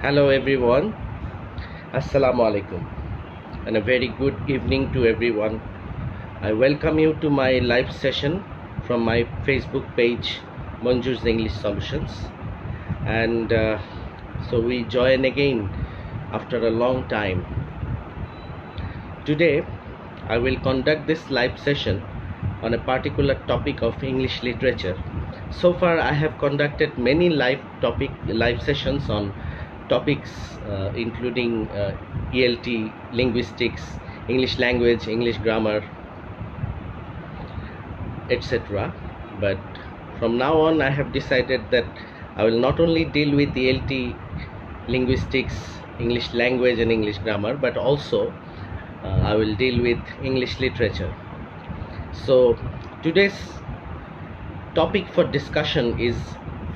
Hello everyone, Assalamu alaikum, and a very good evening to everyone. I welcome you to my live session from my Facebook page, Manju's English Solutions. And so we join again after a long time. Today, I will conduct this live session on a particular topic of English literature. So far, I have conducted many live sessions on topics including ELT, linguistics, English language, English grammar, etc. But from now on, I have decided that I will not only deal with ELT, linguistics, English language and English grammar, but also I will deal with English literature. So today's topic for discussion is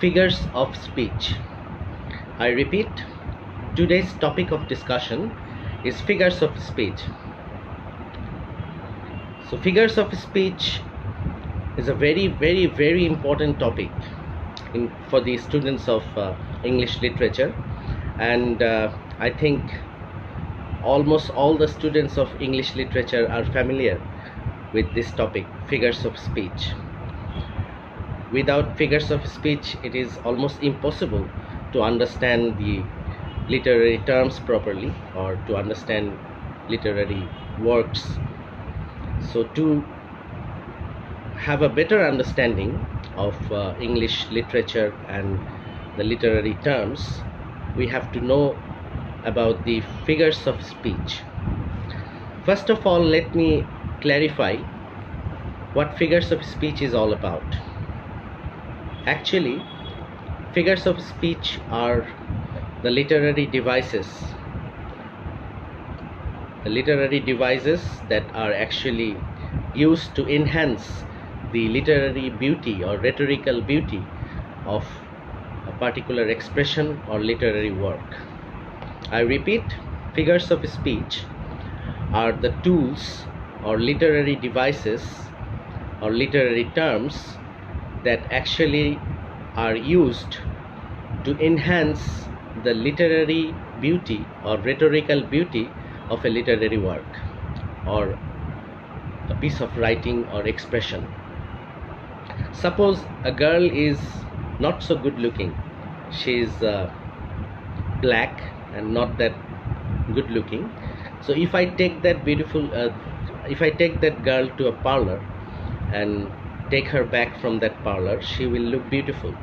figures of speech. I repeat, today's topic of discussion is figures of speech. So figures of speech is a very important topic for the students of English literature, and I think almost all the students of English literature are familiar with this topic, figures of speech. Without figures of speech, it is almost impossible to understand the literary terms properly or to understand literary works. So to have a better understanding of English literature and the literary terms, we have to know about the figures of speech. First of all, let me clarify what figures of speech is all about. Actually, figures of speech are the literary devices that are actually used to enhance the literary beauty or rhetorical beauty of a particular expression or literary work. I repeat, figures of speech are the tools or literary devices or literary terms that actually are used to enhance the literary beauty or rhetorical beauty of a literary work or a piece of writing or expression. Suppose a girl is not so good looking. She is black and not that good looking. So if I take that girl to a parlor and take her back from that parlor, she will look beautiful.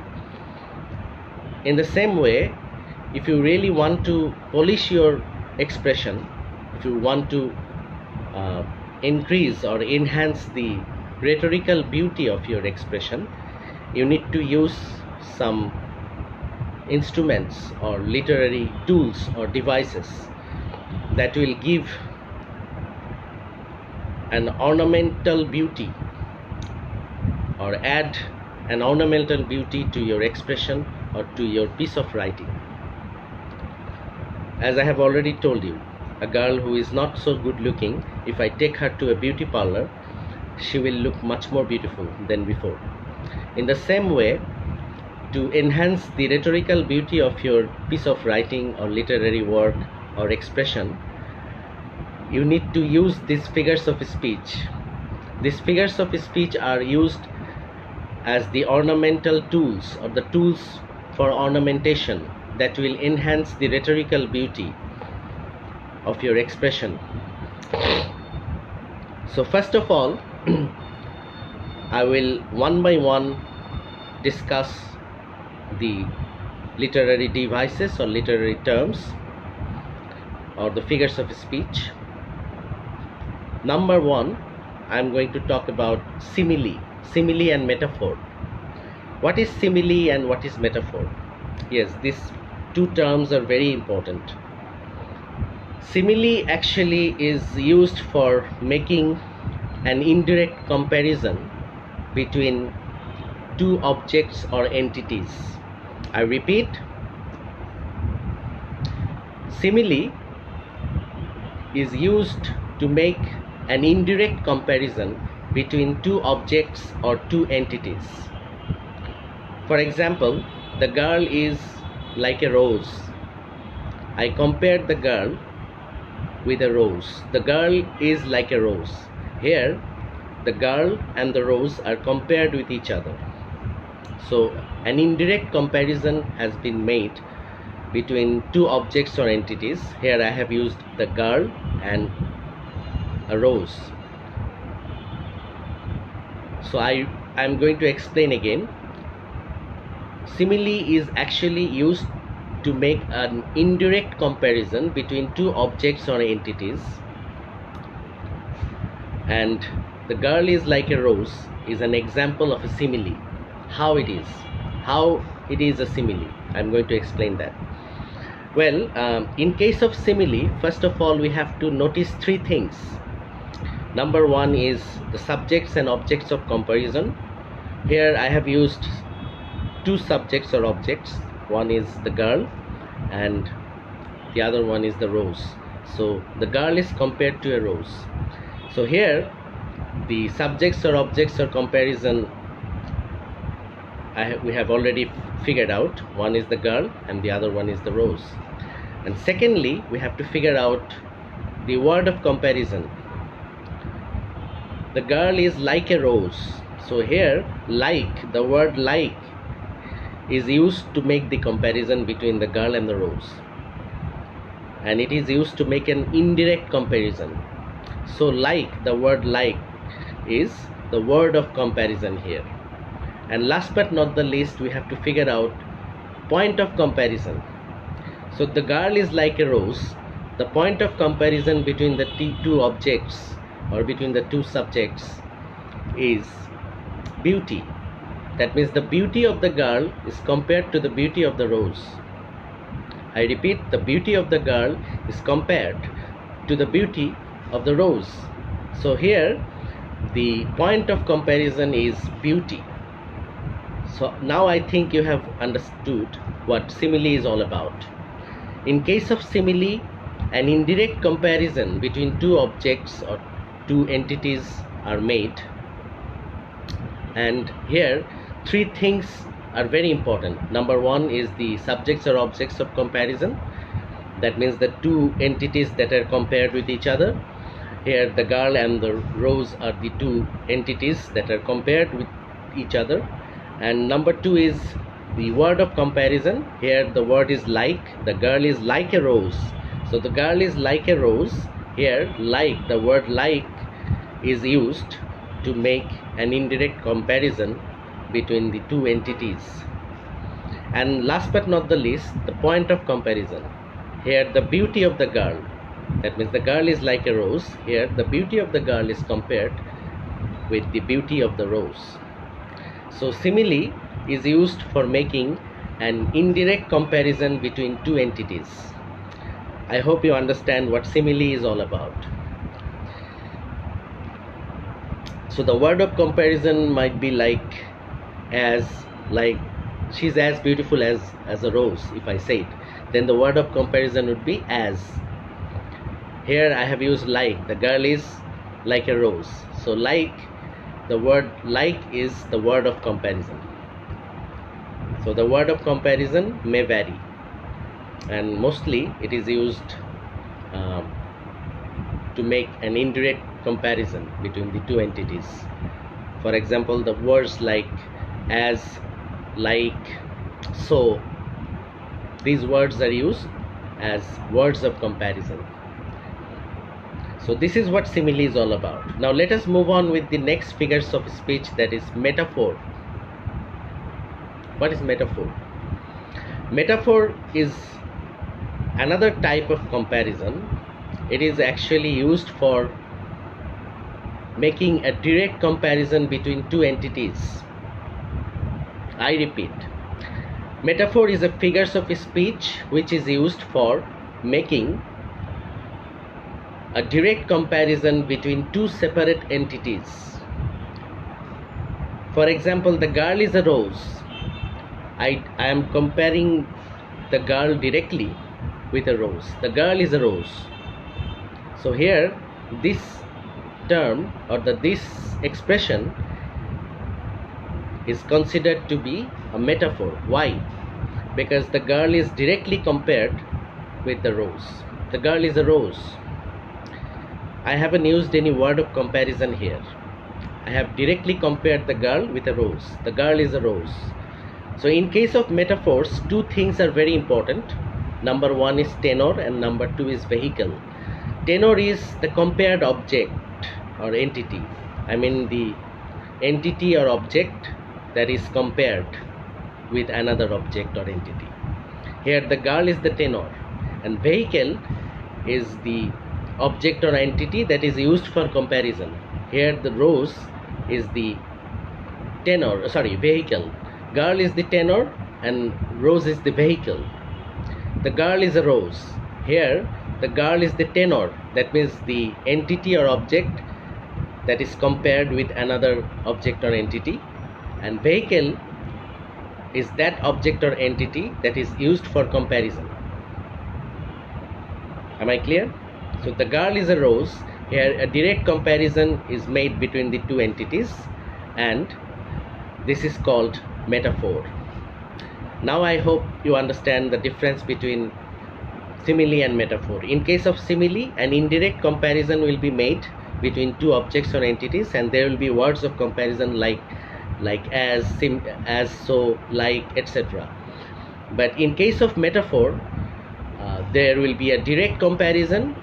In the same way, if you really want to polish your expression, if you want to increase or enhance the rhetorical beauty of your expression, you need to use some instruments or literary tools or devices that will give an ornamental beauty or add an ornamental beauty to your expression or to your piece of writing. As I have already told you, a girl who is not so good looking, if I take her to a beauty parlor, she will look much more beautiful than before. In the same way, to enhance the rhetorical beauty of your piece of writing or literary work or expression, you need to use these figures of speech. These figures of speech are used as the ornamental tools or the tools for ornamentation that will enhance the rhetorical beauty of your expression. So first of all, I will one by one discuss the literary devices or literary terms or the figures of speech. Number one, I am going to talk about simile and metaphor. What is simile and what is metaphor? Yes, these two terms are very important. Simile actually is used for making an indirect comparison between two objects or entities. I repeat, simile is used to make an indirect comparison between two objects or two entities. For example, the girl is like a rose I compared the girl with a rose. The girl is like a rose. Here, the girl and the rose are compared with each other. So an indirect comparison has been made between two objects or entities. Here I have used the girl and a rose. So I'm going to explain again. Simile is actually used to make an indirect comparison between two objects or entities, and the girl is like a rose is an example of a simile. How it is a simile, I'm going to explain that. Well, in case of simile, first of all we have to notice three things. Number one is the subjects and objects of comparison. Here I have used two subjects or objects. One is the girl and the other one is the rose. So the girl is compared to a rose. So here the subjects or objects or comparison we have already figured out. One is the girl and the other one is the rose. And secondly, we have to figure out the word of comparison. The girl is like a rose. So here, like, the word like is used to make the comparison between the girl and the rose, and it is used to make an indirect comparison. So like, the word like is the word of comparison here. And last but not the least, we have to figure out point of comparison. So the girl is like a rose. The point of comparison between the two objects or between the two subjects is beauty. That means the beauty of the girl is compared to the beauty of the rose. I repeat, the beauty of the girl is compared to the beauty of the rose. So here the point of comparison is beauty. So now I think you have understood what simile is all about. In case of simile, an indirect comparison between two objects or two entities are made, and here three things are very important. Number one is the subjects or objects of comparison. That means the two entities that are compared with each other. Here the girl and the rose are the two entities that are compared with each other. And number two is the word of comparison. Here the word is like. The girl is like a rose. So the girl is like a rose. Here like, the word like is used to make an indirect comparison between the two entities. And last but not the least, the point of comparison. Here the beauty of the girl, that means the girl is like a rose. Here the beauty of the girl is compared with the beauty of the rose. So simile is used for making an indirect comparison between two entities. I hope you understand what simile is all about. So the word of comparison might be like she's as beautiful as a rose, if I say it. Then the word of comparison would be as. Here I have used like. The girl is like a rose. So like, the word like is the word of comparison. So the word of comparison may vary, and mostly it is used to make an indirect comparison between the two entities. For example, the words like as, like, so, these words are used as words of comparison. So this is what simile is all about. Now let us move on with the next figures of speech, that is metaphor. What is metaphor? Metaphor is another type of comparison. It is actually used for making a direct comparison between two entities. I repeat, metaphor is a figures of speech which is used for making a direct comparison between two separate entities. For example, the girl is a rose. I am comparing the girl directly with a rose. The girl is a rose. So here this term or this expression is considered to be a metaphor. Why? Because the girl is directly compared with the rose. The girl is a rose. I haven't used any word of comparison here. I have directly compared the girl with a rose. The girl is a rose. So in case of metaphors, two things are very important. Number one is tenor and number two is vehicle. Tenor is the compared object or entity. I mean the entity or object that is compared with another object or entity. Here the girl is the tenor and vehicle is the object or entity that is used for comparison. Here the rose is the vehicle. Girl is the tenor and rose is the vehicle. The girl is a rose. Here the girl is the tenor, that means the entity or object that is compared with another object or entity, and vehicle is that object or entity that is used for comparison. Am I clear? So the girl is a rose. Here a direct comparison is made between the two entities, and this is called metaphor. Now I hope you understand the difference between simile and metaphor. In case of simile, an indirect comparison will be made between two objects or entities, and there will be words of comparison like as, so, like, etc. But in case of metaphor, there will be a direct comparison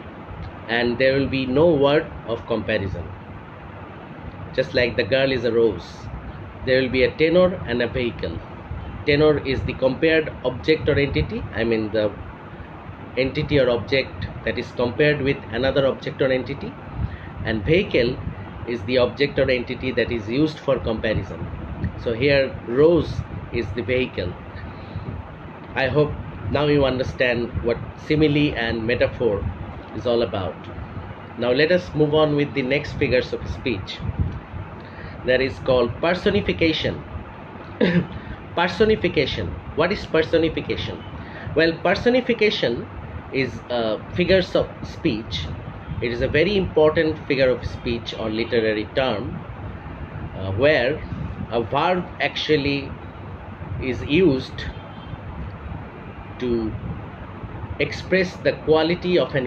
and there will be no word of comparison. Just like the girl is a rose, there will be a tenor and a vehicle. Tenor is the compared object or entity, I mean the entity or object that is compared with another object or entity, and vehicle is the object or entity that is used for comparison. So here rose is the vehicle. I hope now you understand what simile and metaphor is all about. Now let us move on with the next figures of speech, that is called personification. Personification. What is personification? Well, personification is figures of speech. It is a very important figure of speech or literary term where a verb actually is used to express the quality of an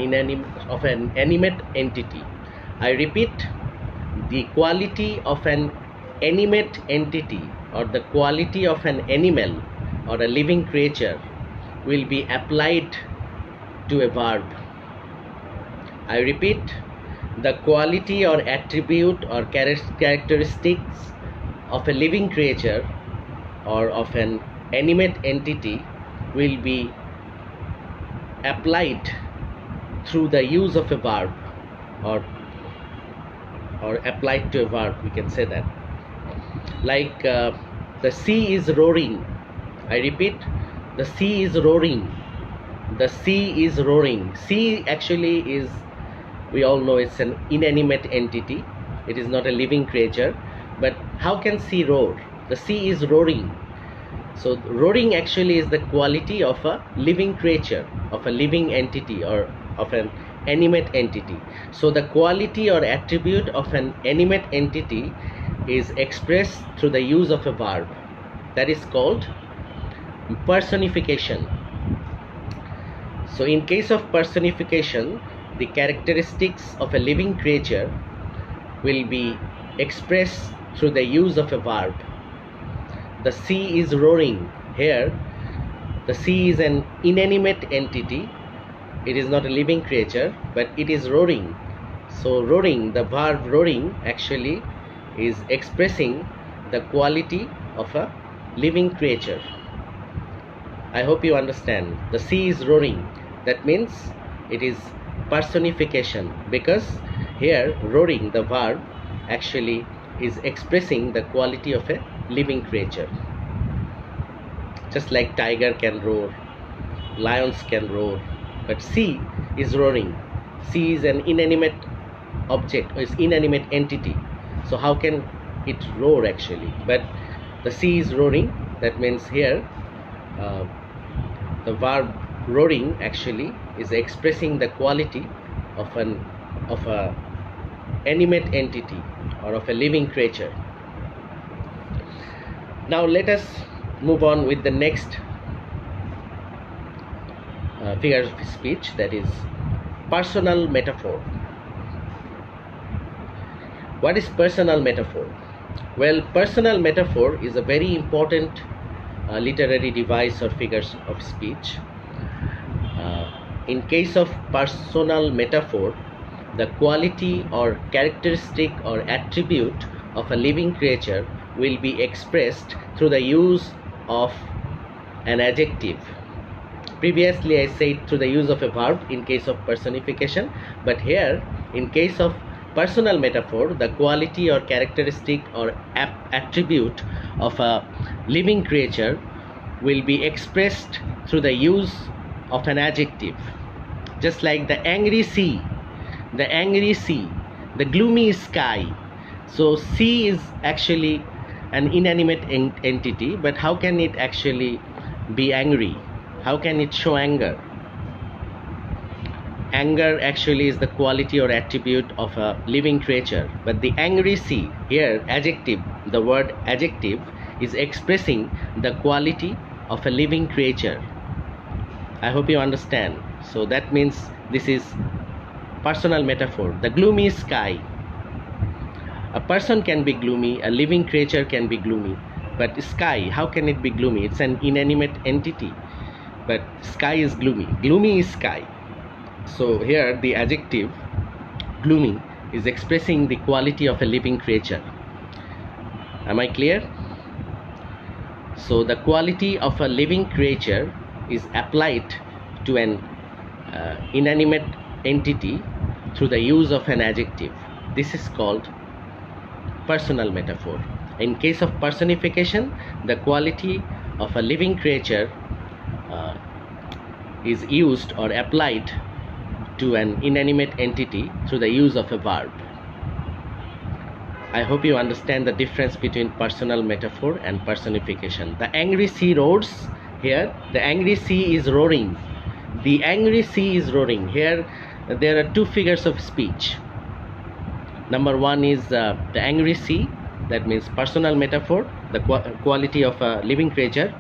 animate entity. I repeat, the quality of an animate entity or the quality of an animal or a living creature will be applied to a verb. I repeat, the quality or attribute or characteristics of a living creature or of an animate entity will be applied through the use of a verb, or applied to a verb, we can say that. Like the sea is roaring. I repeat, the sea is roaring. The sea is roaring. Sea actually is, we all know, it's an inanimate entity. It is not a living creature. But how can sea roar? The sea is roaring. So roaring actually is the quality of a living creature, of a living entity or of an animate entity. So the quality or attribute of an animate entity is expressed through the use of a verb. That is called personification. So in case of personification, the characteristics of a living creature will be expressed through the use of a verb. The sea is roaring. Here, the sea is an inanimate entity. It is not a living creature, but it is roaring. So roaring, the verb roaring actually is expressing the quality of a living creature. I hope you understand. The sea is roaring. That means it is personification, because here roaring, the verb, actually is expressing the quality of a living creature. Just like tiger can roar, lions can roar, but sea is roaring. Sea is an inanimate object, or is inanimate entity. So how can it roar actually? But the sea is roaring. That means here the verb roaring actually is expressing the quality of a animate entity or of a living creature. Now let us move on with the next figure of speech, that is personal metaphor. What is personal metaphor? Well, personal metaphor is a very important literary device or figures of speech. In case of personal metaphor, the quality or characteristic or attribute of a living creature will be expressed through the use of an adjective. Previously I said through the use of a verb in case of personification, but here in case of personal metaphor, the quality or characteristic or attribute of a living creature will be expressed through the use of an adjective. Just like the angry sea, the gloomy sky. So sea is actually an inanimate entity, but how can it actually be angry? How can it show anger? Anger actually is the quality or attribute of a living creature, but the angry sea, here adjective, the word adjective is expressing the quality of a living creature. I hope you understand. So that means this is personal metaphor. The gloomy sky. A person can be gloomy, a living creature can be gloomy, but sky, how can it be gloomy? It's an inanimate entity, but sky is gloomy. Gloomy is sky. So here the adjective gloomy is expressing the quality of a living creature. Am I clear? So the quality of a living creature is applied to an inanimate entity through the use of an adjective. This is called personal metaphor. In case of personification, the quality of a living creature is used or applied to an inanimate entity through the use of a verb. I hope you understand the difference between personal metaphor and personification. The angry sea roars. Here the angry sea is roaring. The angry sea is roaring. Here there are two figures of speech. Number one is the angry sea, that means personal metaphor. The quality of a living creature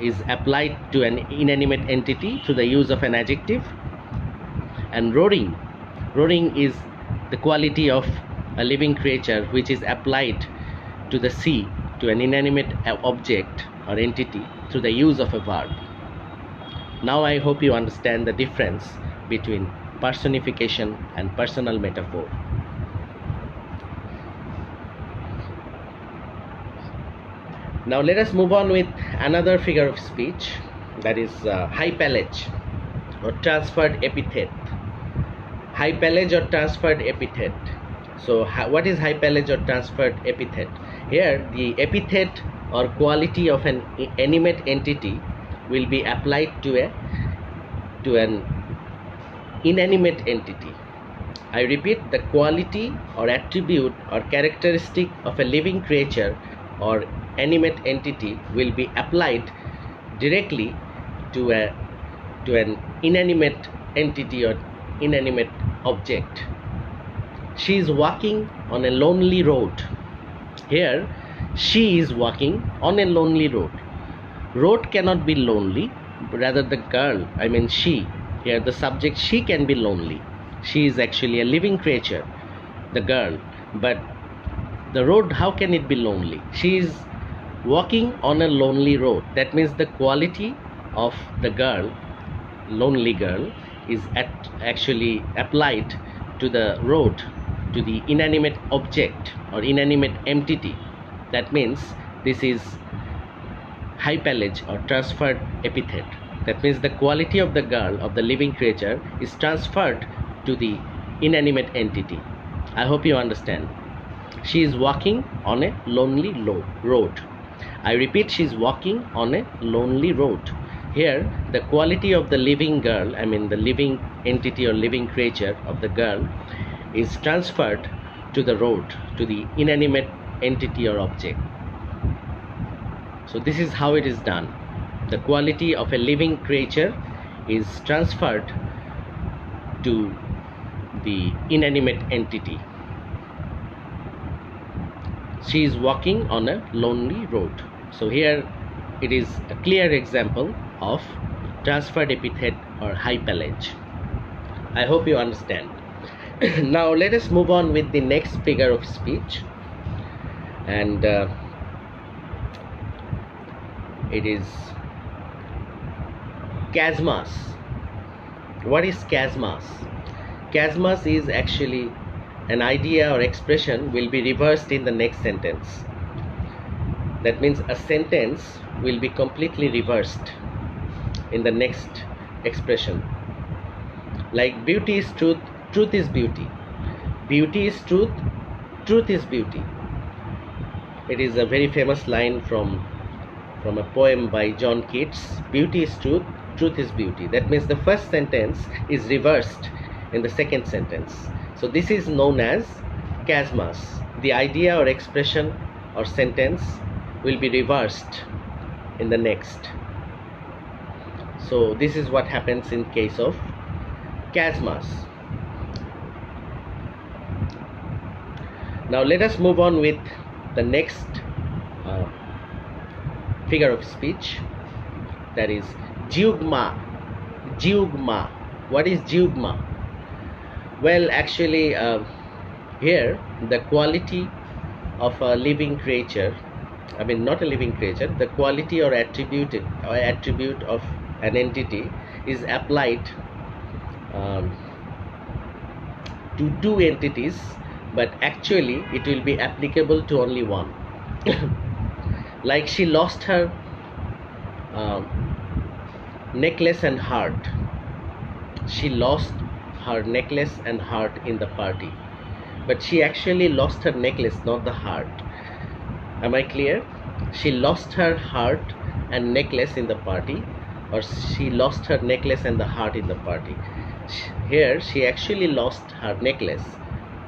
is applied to an inanimate entity through the use of an adjective. And roaring is the quality of a living creature which is applied to the sea, to an inanimate object or entity through the use of a verb. Now I hope you understand the difference between personification and personal metaphor. Now let us move on with another figure of speech, that is hypallage or transferred epithet. Hypallage or transferred epithet. So what is hypallage or transferred epithet? Here the epithet or quality of an animate entity will be applied to an inanimate entity. I repeat, the quality or attribute or characteristic of a living creature or animate entity will be applied directly to an inanimate entity or inanimate object. She is walking on a lonely road. Here she is walking on a lonely road. Road cannot be lonely, rather the girl, I mean she, here the subject, she can be lonely. She is actually a living creature, the girl, but the road, how can it be lonely? She is walking on a lonely road. That means the quality of the girl, lonely girl, is actually applied to the road, to the inanimate object or inanimate entity. That means this is hypallage or transferred epithet. That means the quality of the girl, of the living creature, is transferred to the inanimate entity. I hope you understand. She is walking on a lonely road. I repeat, she is walking on a lonely road. Here the quality of the living girl, I mean the living entity or living creature of the girl, is transferred to the road, to the inanimate entity or object. So this is how it is done. The quality of a living creature is transferred to the inanimate entity. She is walking on a lonely road. So here it is a clear example of transferred epithet or hypallage. I hope you understand. Now let us move on with the next figure of speech, and it is chiasmus. What is chiasmus? Chiasmus is actually an idea or expression will be reversed in the next sentence. That means a sentence will be completely reversed in the next expression. Like beauty is truth, truth is beauty. Beauty is truth, truth is beauty. It is a very famous line from a poem by John Keats. Beauty is truth, truth is beauty. That means the first sentence is reversed in the second sentence. So this is known as chiasmus. The idea or expression or sentence will be reversed in the next. So this is what happens in case of chiasmus. Now let us move on with the next figure of speech, that is zeugma. Zeugma. What is zeugma? Well, actually here the quality of a living creature, I mean not a living creature, the quality or attribute of an entity is applied to two entities, but actually it will be applicable to only one. Like she lost her necklace and heart. She lost her necklace and heart in the party, but she actually lost her necklace, not the heart. Am I clear? She lost her heart and necklace in the party, or she lost her necklace and the heart in the party. Here she actually lost her necklace,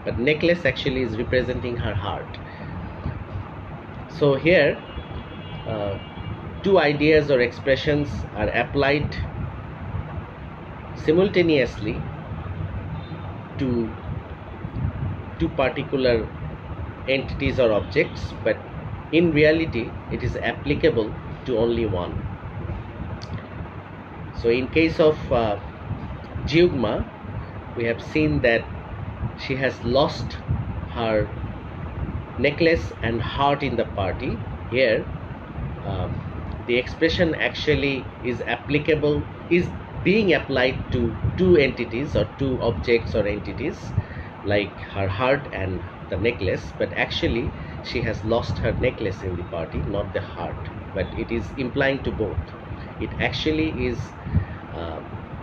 but necklace actually is representing her heart. So here two ideas or expressions are applied simultaneously to two particular entities or objects, but in reality it is applicable to only one. So in case of zeugma, we have seen that she has lost her necklace and heart in the party. Here the expression actually is applicable, is being applied to two entities or two objects or entities, like her heart and the necklace, but actually she has lost her necklace in the party, not the heart, but it is implying to both. It actually is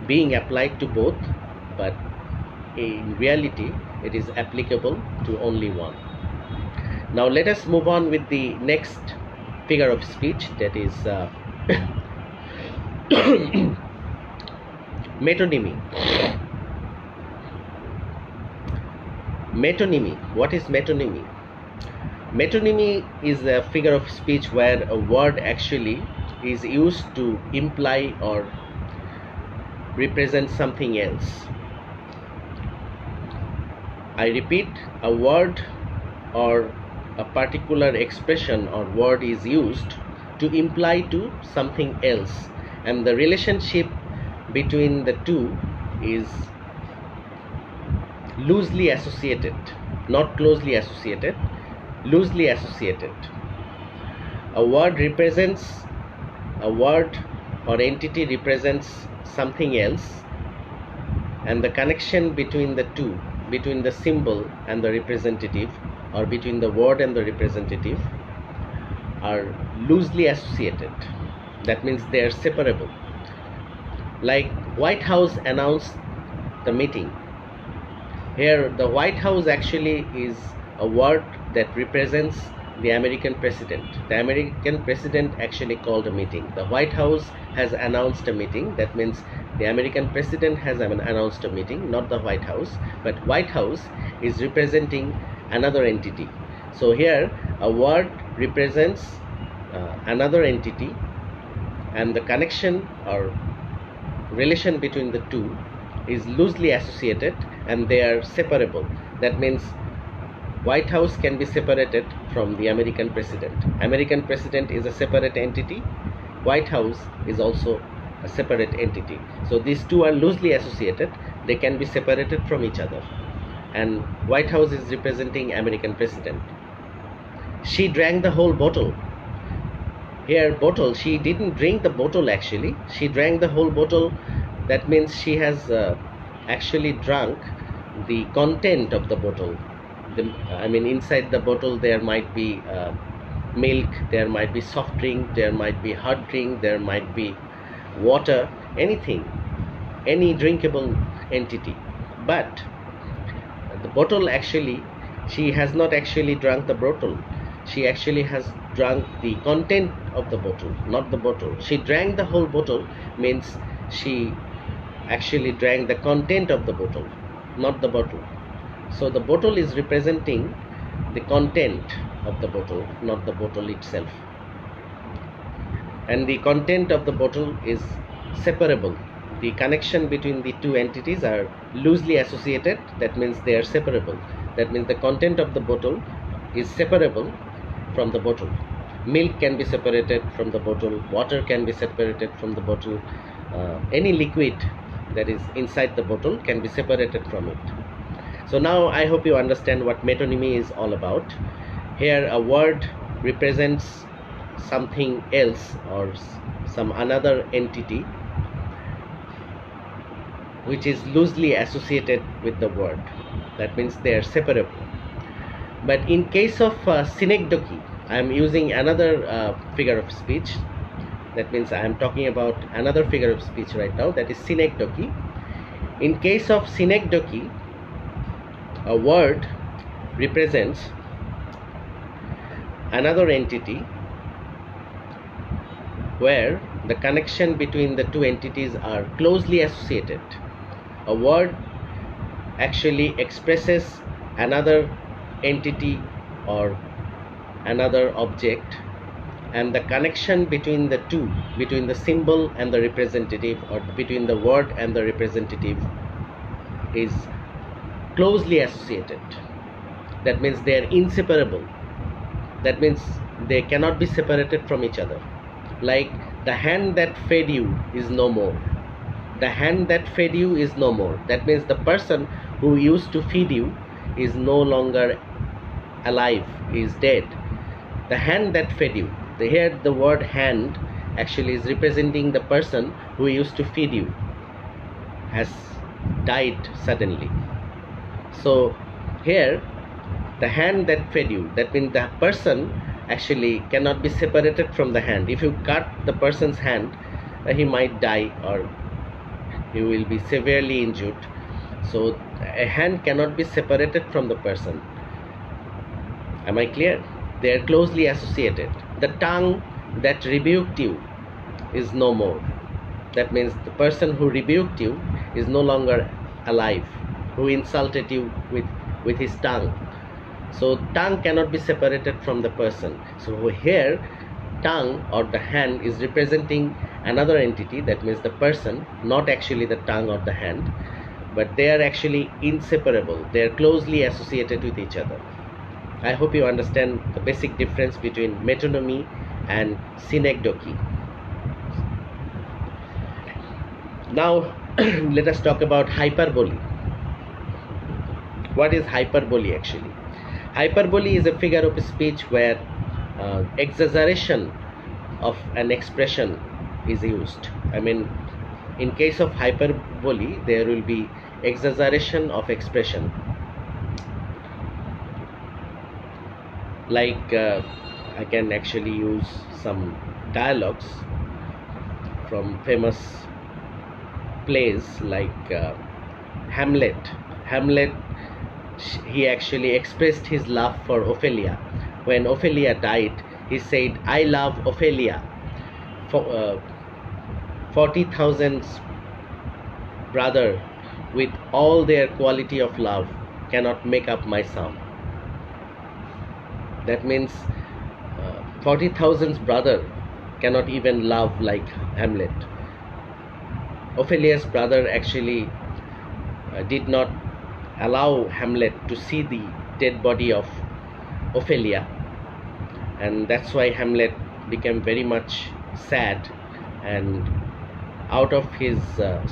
being applied to both, but in reality it is applicable to only one. Now let us move on with the next figure of speech, that is metonymy. Metonymy. What is metonymy? Metonymy is a figure of speech where a word actually is used to imply or represent something else. I repeat, a word or a particular expression or word is used to imply to something else, and the relationship between the two is loosely associated, not closely associated, loosely associated. A word or entity represents something else, and the connection between the two, between the symbol and the representative, or between the word and the representative, are loosely associated. That means they are separable. Like White House announced the meeting. Here the White House actually is a word that represents the American president. The American president actually called a meeting. The White House has announced a meeting. That means the American president has announced a meeting, not the White House, but White House is representing another entity. So here a word represents another entity, and the connection or relation between the two is loosely associated, and they are separable. That means White House can be separated from the American president. American president is a separate entity. White House is also a separate entity. So these two are loosely associated. They can be separated from each other. And White House is representing American president. She drank the whole bottle. Here, bottle, she didn't drink the bottle actually. She drank the whole bottle. That means she has actually drunk the content of the bottle. Inside the bottle there might be milk, there might be soft drink, there might be hard drink, there might be water, anything, any drinkable entity. But the bottle, actually, she has not actually drunk the bottle. She actually has drunk the content of the bottle, not the bottle. She drank the whole bottle means she actually drank the content of the bottle, not the bottle. So the bottle is representing the content of the bottle, not the bottle itself. And the content of the bottle is separable. The connection between the two entities are loosely associated. That means they are separable. That means the content of the bottle is separable from the bottle. Milk can be separated from the bottle, water can be separated from the bottle, any liquid that is inside the bottle can be separated from it. So now I hope you understand what metonymy is all about. Here a word represents something else or some another entity which is loosely associated with the word. That means they are separable. But in case of synecdoche, I am using another figure of speech. That means I am talking about another figure of speech right now, that is synecdoche. In case of synecdoche, a word represents another entity where the connection between the two entities are closely associated. A word actually expresses another entity or another object, and the connection between the two, between the symbol and the representative, or between the word and the representative, is closely associated. That means they are inseparable. That means they cannot be separated from each other. Like the hand that fed you is no more. The hand that fed you is no more. That means the person who used to feed you is no longer alive, is dead. The hand that fed you, here the word hand actually is representing the person who used to feed you has died suddenly. So here the hand that fed you, that means the person actually cannot be separated from the hand. If you cut the person's hand, he might die or he will be severely injured. So a hand cannot be separated from the person. Am I clear? They are closely associated. The tongue that rebuked you is no more. That means the person who rebuked you is no longer alive, who insulted you with his tongue. So tongue cannot be separated from the person. So here tongue or the hand is representing another entity, that means the person, not actually the tongue or the hand, but they are actually inseparable. They are closely associated with each other. I hope you understand the basic difference between metonymy and synecdoche. Now let us talk about hyperbole. What is hyperbole actually? Hyperbole is a figure of speech where exaggeration of an expression is used. In case of hyperbole, there will be exaggeration of expression. Like I can actually use some dialogues from famous plays like Hamlet. Hamlet, he actually expressed his love for Ophelia. When Ophelia died, he said, "I love Ophelia. 40,000 brother with all their quality of love cannot make up my sum." That means 40,000 brother cannot even love like Hamlet. Ophelia's brother actually did not allow Hamlet to see the dead body of Ophelia, and that's why Hamlet became very much sad and out of his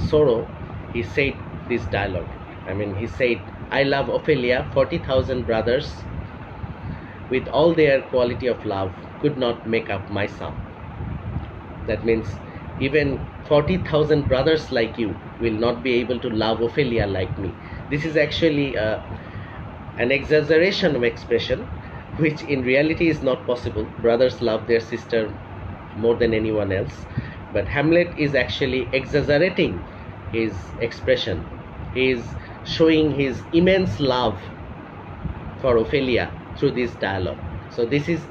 sorrow, he said this dialogue. I mean, he said, "I love Ophelia, 40,000 brothers with all their quality of love could not make up my sum." That means even 40,000 brothers like you will not be able to love Ophelia like me. This is actually an exaggeration of expression, which in reality is not possible. Brothers love their sister more than anyone else. But Hamlet is actually exaggerating his expression. He is showing his immense love for Ophelia through this dialogue. So this is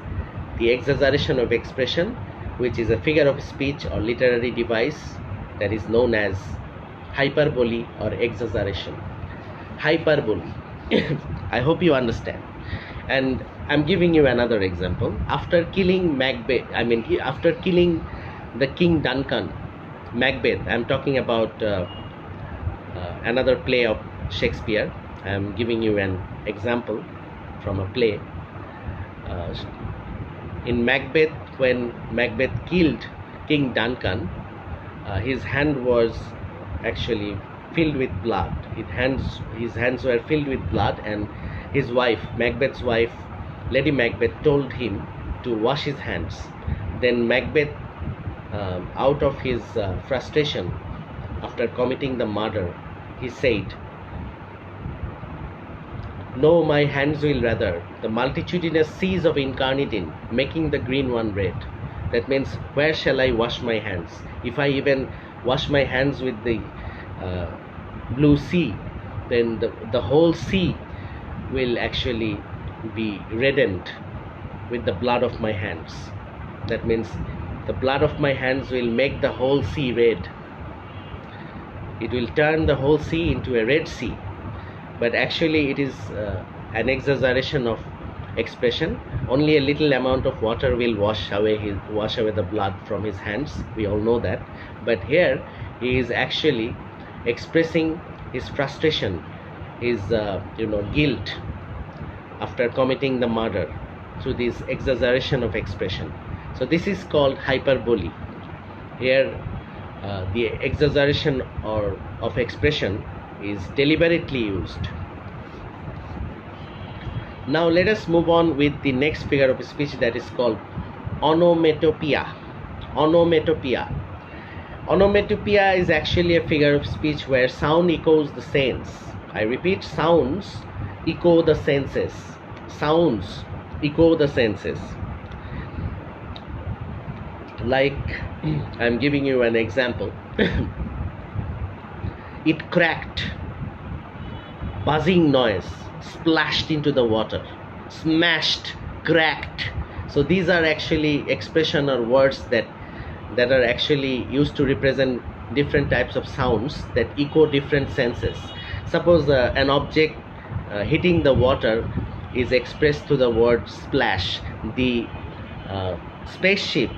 the exaggeration of expression, which is a figure of speech or literary device that is known as hyperbole or exaggeration. Hyperbole. I hope you understand. And I'm giving you another example. After killing Macbeth, after killing the King Duncan, Macbeth, I'm talking about another play of Shakespeare. I'm giving you an example from a play. In Macbeth, when Macbeth killed King Duncan, his hand was actually filled with blood. His hands were filled with blood, and his wife, Macbeth's wife, Lady Macbeth, told him to wash his hands. Then Macbeth, out of his frustration after committing the murder, he said, "No, my hands will rather the multitudinous seas of incarnadine, making the green one red." That means, where shall I wash my hands? If I even wash my hands with the blue sea, then the whole sea will actually be reddened with the blood of my hands. That means the blood of my hands will make the whole sea red. It will turn the whole sea into a red sea. But actually it is an exaggeration of expression. Only a little amount of water will wash away the blood from his hands. We all know that. But here he is actually expressing his frustration, his guilt after committing the murder through this exaggeration of expression. So this is called hyperbole. Here the exaggeration of expression is deliberately used. Now let us move on with the next figure of speech, that is called onomatopoeia. Onomatopoeia. Onomatopoeia is actually a figure of speech where sound echoes the sense. I repeat, sounds echo the senses. Sounds echo the senses. Like, I'm giving you an example. It cracked, buzzing noise, splashed into the water, smashed, cracked. So these are actually expression or words that are actually used to represent different types of sounds that echo different senses. Suppose an object hitting the water is expressed through the word splash. The spaceship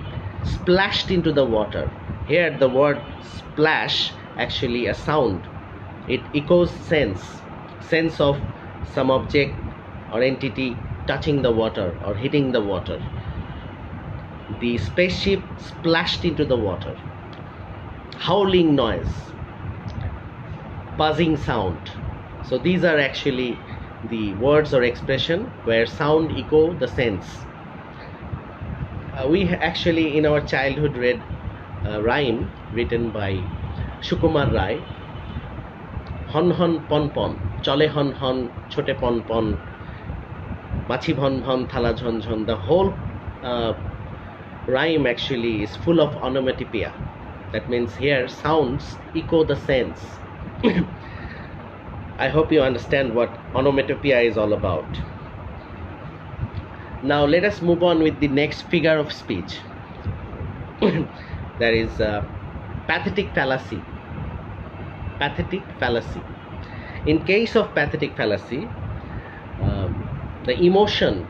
splashed into the water. Here the word splash, actually a sound. It echoes sense of some object or entity touching the water or hitting the water. The spaceship splashed into the water. Howling noise, buzzing sound. So these are actually the words or expression where sound echo the sense. We actually in our childhood read a rhyme written by Sukumar Rai. Hon hon pon pon, chole hon hon, chote pon pon, machi bhon bhon, thala jhon jhon. The whole rhyme actually is full of onomatopoeia. That means here sounds echo the sense. I hope you understand what onomatopoeia is all about. Now let us move on with the next figure of speech. That is pathetic fallacy. Pathetic fallacy. In case of pathetic fallacy, the emotion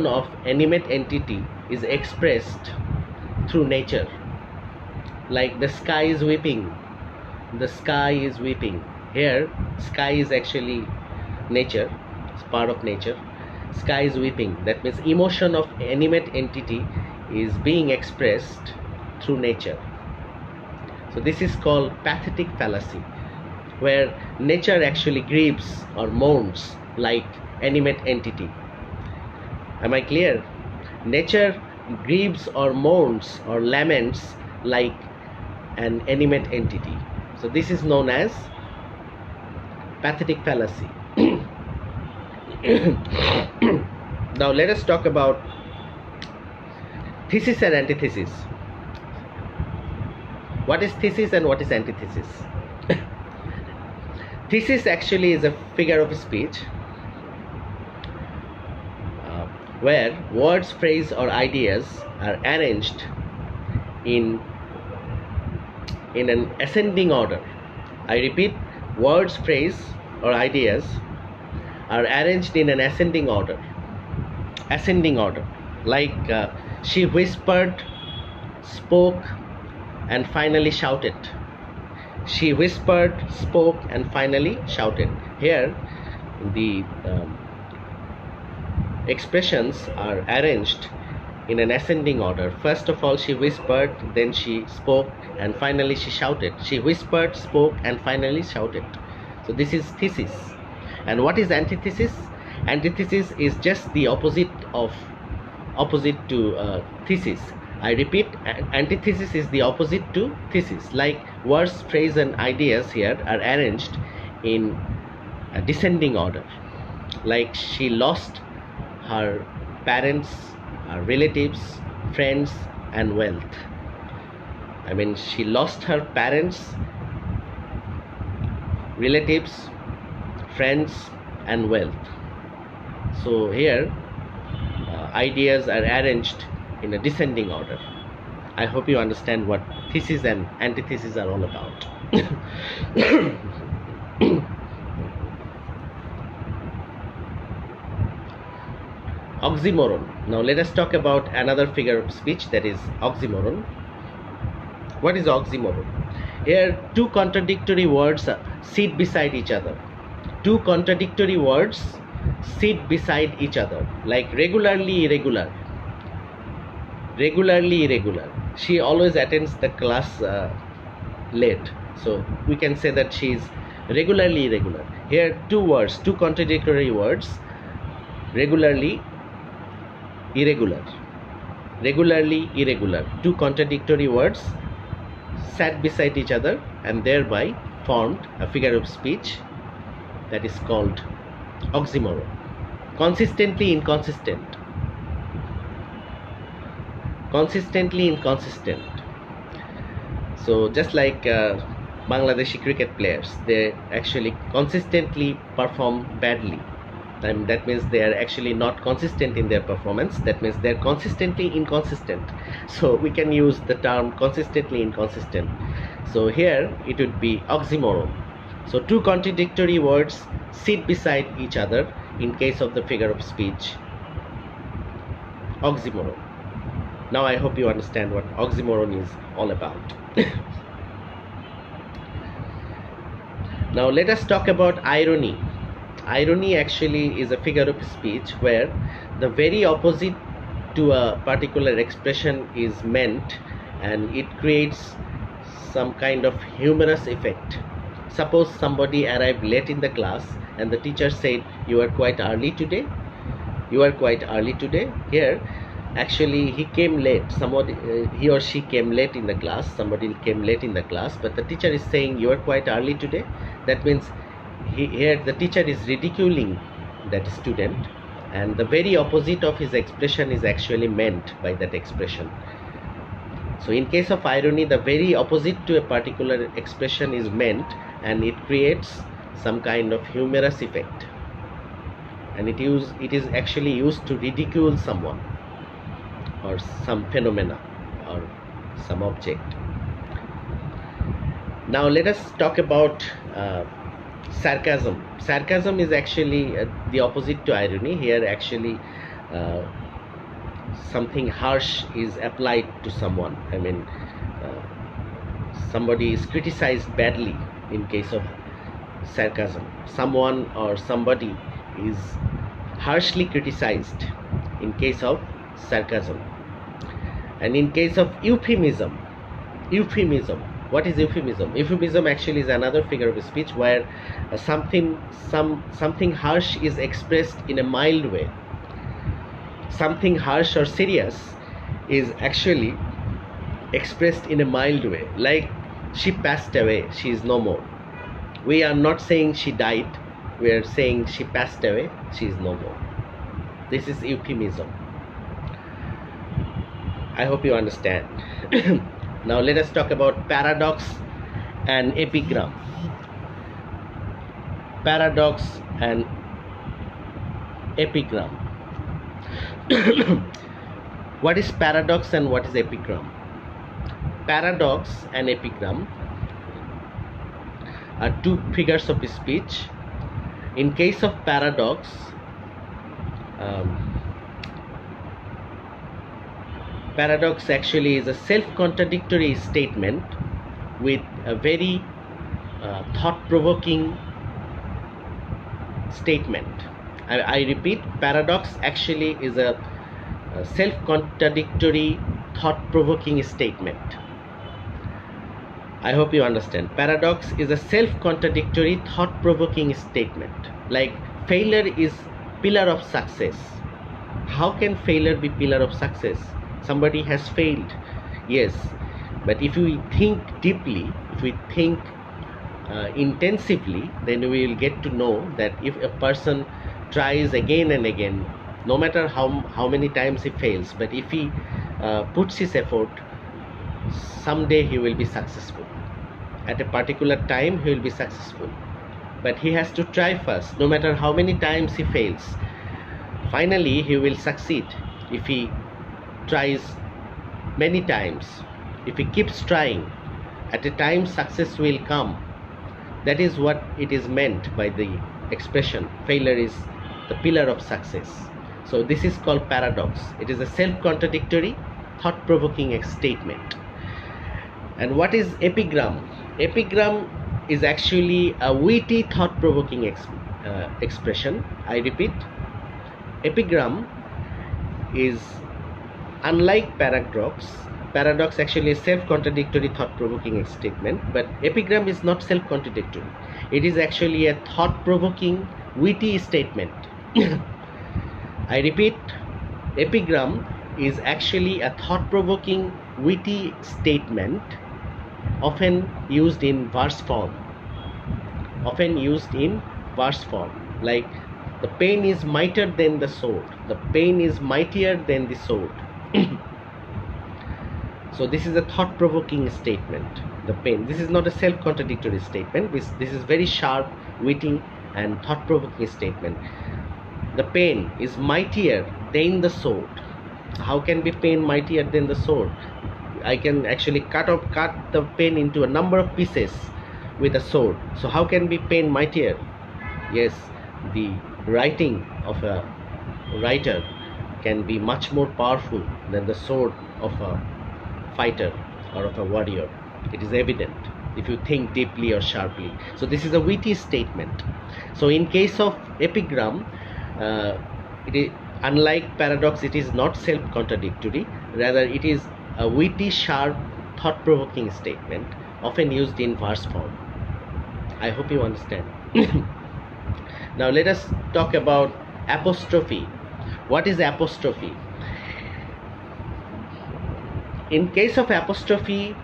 of animate entity is expressed through nature. Like the sky is weeping. The sky is weeping. Here, sky is actually nature. It's part of nature. Sky is weeping. That means emotion of animate entity is being expressed through nature. So this is called pathetic fallacy, where nature actually grieves or mourns like animate entity. Am I clear? Nature grieves or mourns or laments like an animate entity. So this is known as pathetic fallacy. Now let us talk about thesis and antithesis. What is thesis and what is antithesis? Thesis actually is a figure of speech where words, phrase or ideas are arranged in an ascending order. I repeat, words, phrase or ideas are arranged in an ascending order. Ascending order, like she whispered, spoke and finally shouted. She whispered, spoke and finally shouted. Here the expressions are arranged in an ascending order. First of all she whispered, then she spoke and finally she shouted. She whispered, spoke and finally shouted. So this is thesis. And what is antithesis? Antithesis is just the opposite to thesis. I repeat, antithesis is the opposite to thesis. Like words, phrase and ideas here are arranged in a descending order. Like she lost her parents, her relatives, friends and wealth. I mean, she lost her parents, relatives, friends and wealth. So here ideas are arranged in a descending order. I hope you understand what thesis and antithesis are all about. Oxymoron. Now let us talk about another figure of speech, that is oxymoron. What is oxymoron? Here two contradictory words sit beside each other. Two contradictory words sit beside each other, like regularly, irregular. Regularly, irregular. She always attends the class late. So we can say that she is regularly irregular. Here two words, two contradictory words, regularly, irregular. Regularly, irregular. Two contradictory words sat beside each other and thereby formed a figure of speech that is called oxymoron. Consistently inconsistent. Consistently inconsistent. So just like Bangladeshi cricket players, they actually consistently perform badly. And that means they are actually not consistent in their performance. That means they are consistently inconsistent. So we can use the term consistently inconsistent. So here it would be oxymoron. So two contradictory words sit beside each other in case of the figure of speech oxymoron. Now I hope you understand what oxymoron is all about. Now let us talk about irony. Irony actually is a figure of speech where the very opposite to a particular expression is meant and it creates some kind of humorous effect. Suppose somebody arrived late in the class and the teacher said, "You are quite early today. You are quite early today." Here actually he came late. Somebody he or she came late in the class. Somebody came late in the class, but the teacher is saying, "You are quite early today." That means here the teacher is ridiculing that student, and the very opposite of his expression is actually meant by that expression. So in case of irony, the very opposite to a particular expression is meant and it creates some kind of humorous effect, and it is actually used to ridicule someone or some phenomena or some object. Now let us talk about sarcasm. Sarcasm is actually the opposite to irony. Here actually something harsh is applied to someone. I mean somebody is criticized badly in case of sarcasm. Someone or somebody is harshly criticized in case of sarcasm. And in case of euphemism, What is euphemism? Euphemism actually is another figure of speech where something harsh is expressed in a mild way. Something harsh or serious is actually expressed in a mild way, like she passed away, she is no more. We are not saying she died, we are saying she passed away, she is no more. This is euphemism. I hope you understand. Now let us talk about paradox and epigram. Paradox and epigram. What is paradox and what is epigram? Paradox and epigram are two figures of speech. In case of paradox, paradox actually is a self-contradictory statement with a very thought-provoking statement. I repeat, paradox actually is a self-contradictory thought-provoking statement. I hope you understand. Paradox is a self-contradictory thought-provoking statement. Like failure is pillar of success. How can failure be pillar of success? Somebody has failed, yes, but if we think deeply, if we think intensively, then we will get to know that if a person tries again and again, no matter how many times he fails, but if he puts his effort, someday he will be successful. At a particular time he will be successful, but he has to try first. No matter how many times he fails, finally he will succeed if he tries many times. If he keeps trying, at a time success will come. That is what it is meant by the expression failure is the pillar of success. So this is called paradox. It is a self-contradictory thought-provoking statement. And what is epigram? Epigram is actually a witty thought-provoking expression. I repeat, epigram is unlike paradox. Paradox actually is self-contradictory thought-provoking statement, but epigram is not self-contradictory. It is actually a thought-provoking witty statement. I repeat, epigram is actually a thought-provoking witty statement, often used in verse form. Like the pain is mightier than the sword. The pain is mightier than the sword. So this is a thought-provoking statement. The pain. This is not a self-contradictory statement. This is very sharp, witty, and thought-provoking statement. The pain is mightier than the sword. How can be pain mightier than the sword? I can actually cut the pain into a number of pieces with a sword. So how can be pain mightier? Yes, the writing of a writer can be much more powerful than the sword of a fighter or of a warrior. It is evident if you think deeply or sharply. So this is a witty statement. So in case of epigram, it is unlike paradox. It is not self-contradictory. Rather, it is a witty, sharp, thought-provoking statement, often used in verse form. I hope you understand. Now let us talk about apostrophe. What is apostrophe? In case of apostrophe,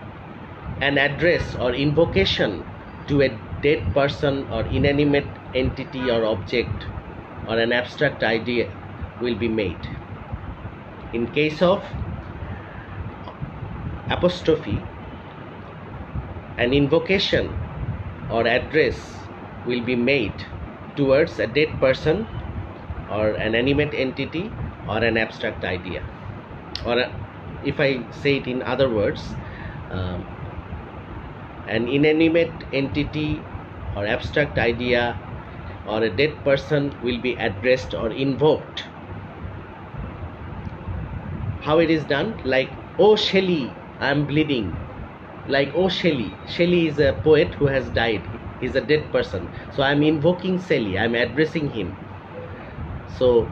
an address or invocation to a dead person or inanimate entity or object or an abstract idea will be made. In case of apostrophe, an invocation or address will be made towards a dead person or an animate entity or an abstract idea. Or if I say it in other words, an inanimate entity or abstract idea or a dead person will be addressed or invoked. How it is done? Like, oh Shelley, I am bleeding. Like, oh Shelley. Shelley is a poet who has died. He is a dead person. So I am invoking Shelley. I am addressing him. So,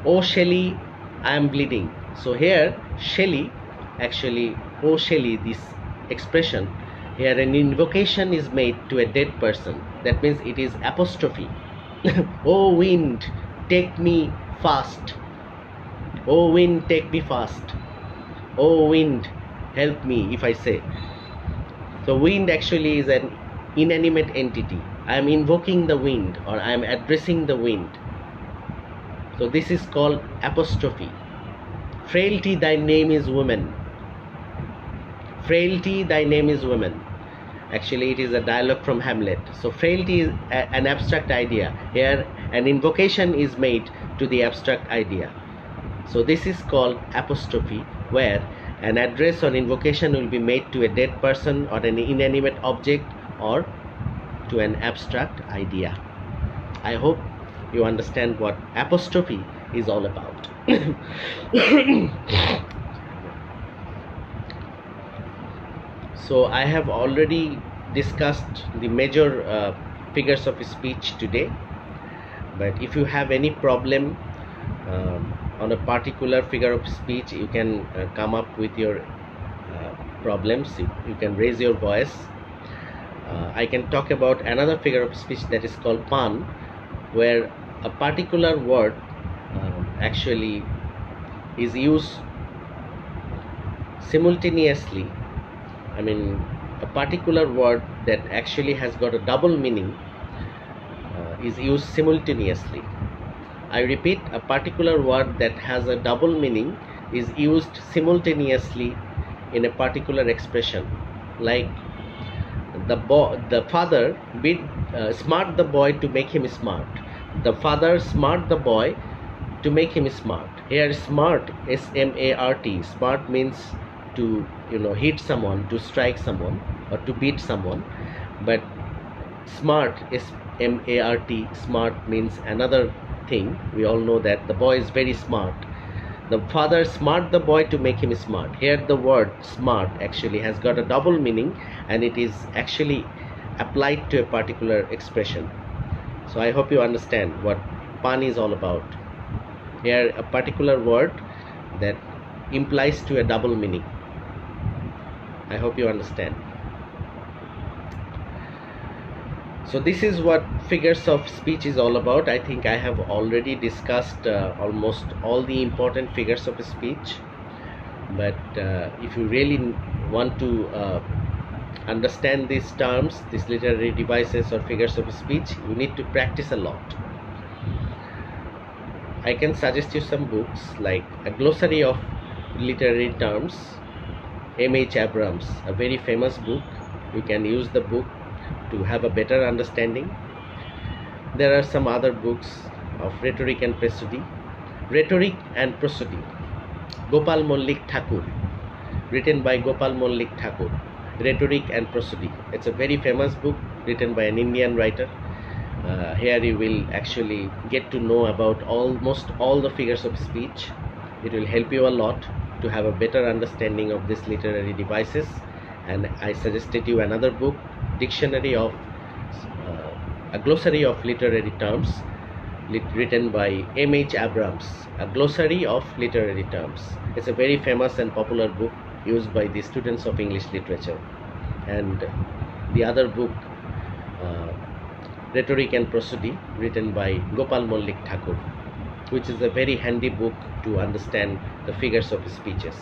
oh Shelley, I am bleeding. So here, Shelley, actually, oh Shelley, this expression Here an invocation is made to a dead person. That means it is apostrophe. Oh wind, take me fast. Oh wind, take me fast. Oh wind, help me, if I say. So wind actually is an inanimate entity. I am invoking the wind, or I am addressing the wind. So this is called apostrophe. Frailty, thy name is woman. Frailty, thy name is woman. Actually, it is a dialogue from Hamlet. So frailty is an abstract idea. Here an invocation is made to the abstract idea. So this is called apostrophe, where an address or invocation will be made to a dead person or an inanimate object or to an abstract idea. I hope you understand what apostrophe is all about. So I have already discussed the major figures of speech today, but if you have any problem on a particular figure of speech, you can come up with your problems. You can raise your voice. I can talk about another figure of speech that is called pun, where a particular word actually is used simultaneously. I mean, a particular word that actually has got a double meaning is used simultaneously. I repeat, a particular word that has a double meaning is used simultaneously in a particular expression. Like the father smart the boy to make him smart. The father smart the boy to make him smart. Here smart, S-M-A-R-T, smart means to hit someone, to strike someone, or to beat someone. But smart, S-M-A-R-T, smart means another thing. We all know that the boy is very smart. The father smart the boy to make him smart. Here the word smart actually has got a double meaning, and it is actually applied to a particular expression. So I hope you understand what pun is all about. Here a particular word that implies to a double meaning. I hope you understand. So this is what figures of speech is all about. I think I have already discussed almost all the important figures of speech, but if you really want to understand these terms, these literary devices or figures of speech, you need to practice a lot. I can suggest you some books like A Glossary of Literary Terms, M.H. Abrams, a very famous book. You can use the book to have a better understanding. There are some other books of Rhetoric and Prosody. Rhetoric and Prosody, Gopal Mallik Thakur, written by Gopal Mallik Thakur. Rhetoric and Prosody. It's a very famous book written by an Indian writer. Here you will actually get to know about almost all the figures of speech. It will help you a lot to have a better understanding of these literary devices. And I suggested you another book, Dictionary of A Glossary of Literary Terms, written by M.H. Abrams, A Glossary of Literary Terms. It's a very famous and popular book used by the students of English literature. And the other book, Rhetoric and Prosody, written by Gopal Mallik Thakur, which is a very handy book to understand the figures of speeches.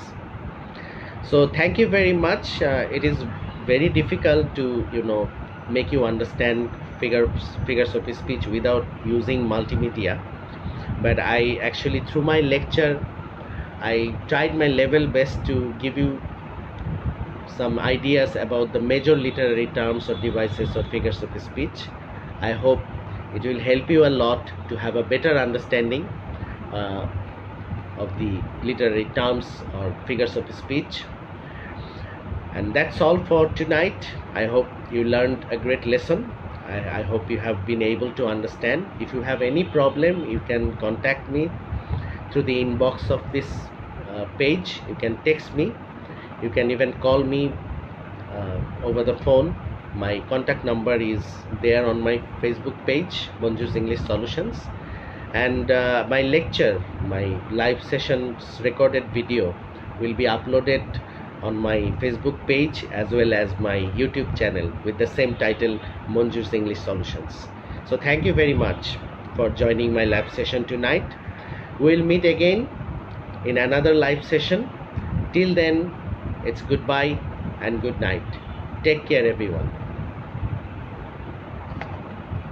So thank you very much. It is very difficult to make you understand figures of speech without using multimedia, but I actually, through my lecture, I tried my level best to give you some ideas about the major literary terms or devices or figures of speech. I hope it will help you a lot to have a better understanding of the literary terms or figures of speech. And that's all for tonight. I hope you learned a great lesson. I hope you have been able to understand. If you have any problem, you can contact me through the inbox of this page. You can text me. You can even call me over the phone. My contact number is there on my Facebook page, Bonjour's English Solutions. And my lecture, my live sessions recorded video will be uploaded on my Facebook page as well as my YouTube channel with the same title, Manju's English Solutions. So thank you very much for joining my live session tonight. We'll meet again in another live session. Till then, it's goodbye and good night. Take care, everyone.